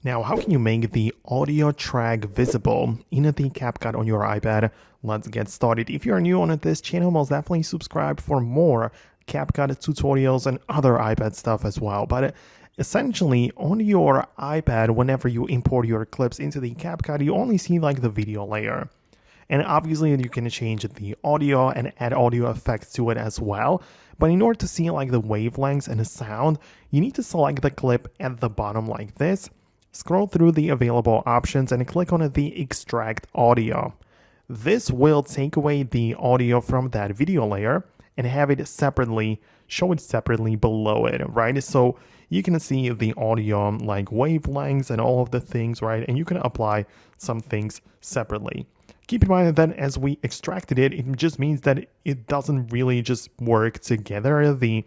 Now, how can you make the audio track visible in the Capcut on your iPad? Let's get started. If you're new on this channel, most definitely subscribe for more Capcut tutorials and other iPad stuff as well. But essentially, on your iPad, whenever you import your clips into the Capcut, you only see like the video layer. And obviously you can change the audio and add audio effects to it as well. But in order to see like the wavelengths and the sound, you need to select the clip at the bottom like this. Scroll through the available options and click on the extract audio. This will take away the audio from that video layer and have it separately, show it separately below it, right? So you can see the audio like wavelengths and all of the things, right? And you can apply some things separately. Keep in mind that as we extracted it, it just means that it doesn't really just work together. The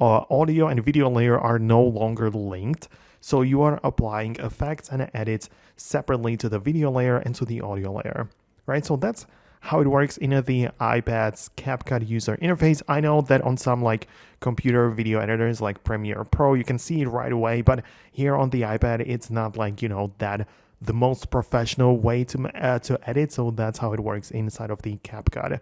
audio and video layer are no longer linked. So you are applying effects and edits separately to the video layer and to the audio layer, right? So that's how it works in the iPad's Capcut user interface. I know that on some like computer video editors like Premiere Pro, you can see it right away, but here on the iPad, it's not like, that the most professional way to edit. So that's how it works inside of the Capcut.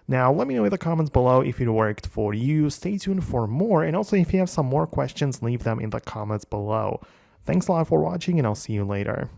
Now, let me know in the comments below if it worked for you. Stay tuned for more. And also, if you have some more questions, leave them in the comments below. Thanks a lot for watching, and I'll see you later.